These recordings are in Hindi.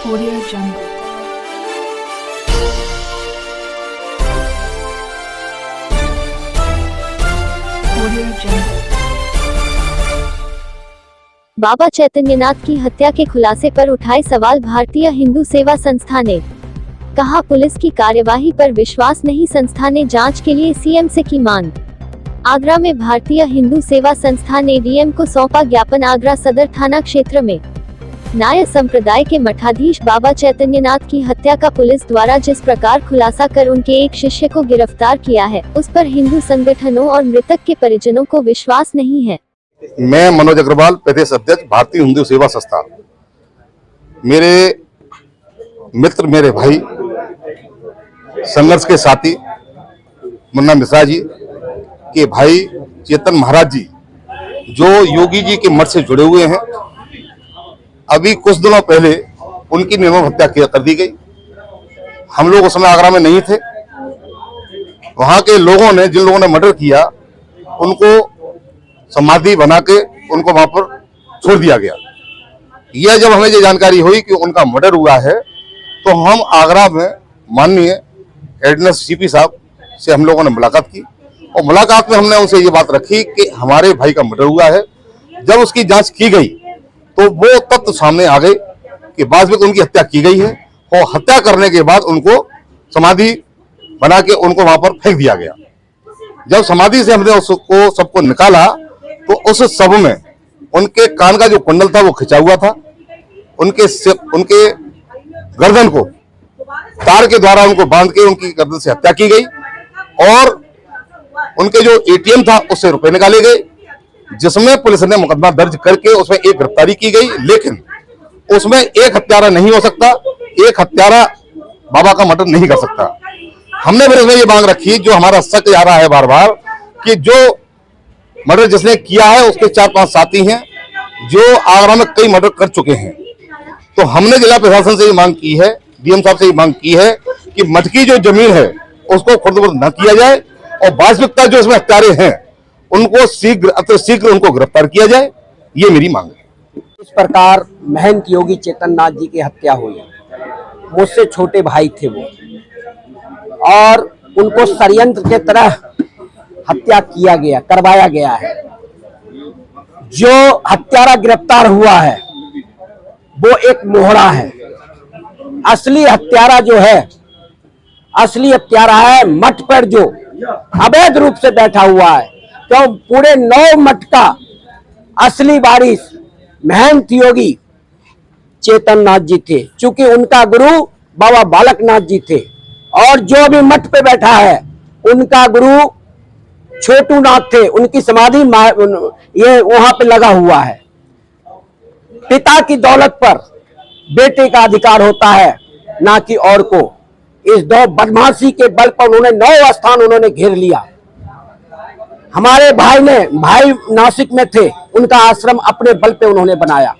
Audio Jungle. Audio Jungle. बाबा चैतन्यनाथ की हत्या के खुलासे पर उठाए सवाल भारतीय हिंदू सेवा संस्था ने। कहा, पुलिस की कार्यवाही पर विश्वास नहीं, संस्था ने जांच के लिए सीएम से की मांग। आगरा में भारतीय हिंदू सेवा संस्था ने डीएम को सौंपा ज्ञापन। आगरा सदर थाना क्षेत्र में नायर संप्रदाय के मठाधीश बाबा चैतन्यनाथ की हत्या का पुलिस द्वारा जिस प्रकार खुलासा कर उनके एक शिष्य को गिरफ्तार किया है, उस पर हिंदू संगठनों और मृतक के परिजनों को विश्वास नहीं है। मैं मनोज अग्रवाल, प्रदेश अध्यक्ष भारतीय हिंदू सेवा संस्था। मेरे मित्र, मेरे भाई, संघर्ष के साथी मुन्ना मिश्रा जी के भाई चेतन महाराज जी, जो योगी जी के मठ से जुड़े हुए हैं, अभी कुछ दिनों पहले उनकी निर्मम हत्या कर दी गई। हम लोग उस समय आगरा में नहीं थे। वहां के लोगों ने, जिन लोगों ने मर्डर किया, उनको समाधि बना के उनको वहां पर छोड़ दिया गया। यह जब हमें ये जानकारी हुई कि उनका मर्डर हुआ है, तो हम आगरा में माननीय एडिशनल सीपी साहब से हम लोगों ने मुलाकात की और मुलाकात में हमने उनसे ये बात रखी कि हमारे भाई का मर्डर हुआ है। जब उसकी जांच की गई तो वो तथ्य सामने आ गए कि बाद में उनकी हत्या की गई है और हत्या करने के बाद उनको समाधि बना के उनको वहां पर फेंक दिया गया। जब समाधि से हमने उसको सबको निकाला तो उस शव में उनके कान का जो कुंडल था वो खिंचा हुआ था। उनके गर्दन को तार के द्वारा उनको बांध के उनकी गर्दन से हत्या की गई और उनके जो एटीएम था उससे रुपए निकाले गए, जिसमें पुलिस ने मुकदमा दर्ज करके उसमें एक गिरफ्तारी की गई। लेकिन उसमें एक हत्यारा नहीं हो सकता, एक हत्यारा बाबा का मर्डर नहीं कर सकता। हमने फिर इसमें ये मांग रखी, जो हमारा शक आ रहा है बार बार, कि जो मर्डर जिसने किया है उसके 4-5 साथी हैं जो आगरा में कई मर्डर कर चुके हैं। तो हमने जिला प्रशासन से ये मांग की है, डीएम साहब से ये मांग की है कि मठ की जो जमीन है उसको खुर्द-बुर्द न किया जाए और वास्तविकता जो इसमें हत्यारे हैं उनको अतिशीघ्र उनको गिरफ्तार किया जाए। ये मेरी मांग है। इस प्रकार महंत योगी चेतननाथ जी की हत्या हुई। मुझसे छोटे भाई थे वो, और उनको षड्यंत्र के तरह हत्या किया गया, करवाया गया है। जो हत्यारा गिरफ्तार हुआ है वो एक मोहरा है। असली हत्यारा जो है, असली हत्यारा है मठ पर जो अवैध रूप से बैठा हुआ है। तो पूरे 9 मठ का असली वारिस महंत योगी चेतननाथ जी थे, चूंकि उनका गुरु बाबा बालकनाथ जी थे। और जो भी मठ पे बैठा है उनका गुरु छोटू नाथ थे, उनकी समाधि ये वहां पे लगा हुआ है। पिता की दौलत पर बेटे का अधिकार होता है, ना कि और को। इस 2 बदमाशी के बल पर उन्होंने 9 स्थान उन्होंने घेर लिया। हमारे भाई नासिक में थे, उनका आश्रम अपने बल पे उन्होंने बनाया।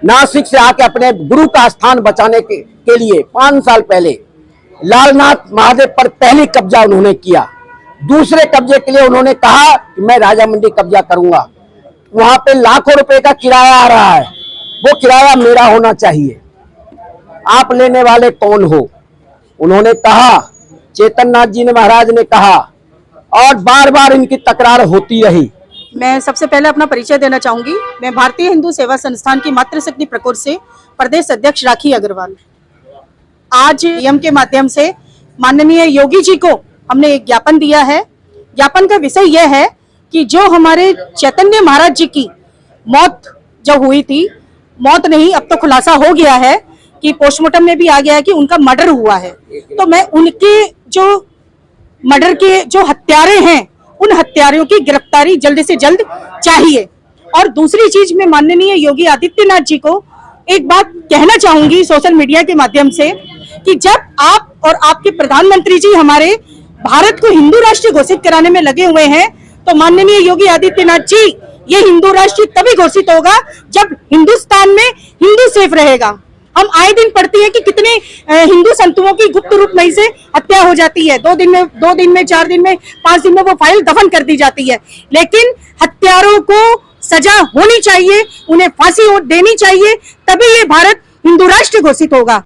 नासिक से आके अपने गुरु का स्थान बचाने के लिए 5 साल पहले लालनाथ महादेव पर पहली कब्जा उन्होंने किया। दूसरे कब्जे के लिए उन्होंने कहा कि मैं राजा मंडी कब्जा करूंगा। वहां पे लाखों रुपए का किराया आ रहा है, वो किराया मेरा होना चाहिए, आप लेने वाले कौन हो? उन्होंने कहा, चेतननाथ जी ने, महाराज ने कहा, और बार बार इनकी तकरार होती रही। मैं सबसे पहले अपना परिचय देना चाहूंगी। मैं भारतीय हिंदू सेवा संस्थान की मातृशक्ति प्रकोष्ठ से प्रदेश अध्यक्ष राखी अग्रवाल। आज डीएम के माध्यम से माननीय योगी जी को हमने एक ज्ञापन दिया है। ज्ञापन का विषय यह है कि जो हमारे चैतन्य महाराज जी की मौत जब हुई थी, मौत नहीं, अब तो खुलासा हो गया है कि पोस्टमार्टम में भी आ गया है कि उनका मर्डर हुआ है। तो मैं उनके जो मर्डर के जो हत्यारे हैं, उन हत्यारों की गिरफ्तारी जल्द से जल्द चाहिए। और दूसरी चीज, मैं माननीय योगी आदित्यनाथ जी को एक बात कहना चाहूंगी सोशल मीडिया के माध्यम से, कि जब आप और आपके प्रधानमंत्री जी हमारे भारत को हिंदू राष्ट्र घोषित कराने में लगे हुए हैं, तो माननीय योगी आदित्यनाथ जी, ये हिंदू राष्ट्र तभी घोषित होगा जब हिंदुस्तान में हिंदू सेफ रहेगा। हम आए दिन पढ़ते हैं कि कितने हिंदू संतों की गुप्त रूप में से हत्या हो जाती है। 2 दिन में 4 दिन में 5 दिन में वो फाइल दफन कर दी जाती है। लेकिन हत्यारों को सजा होनी चाहिए, उन्हें फांसी देनी चाहिए, तभी ये भारत हिंदू राष्ट्र घोषित होगा।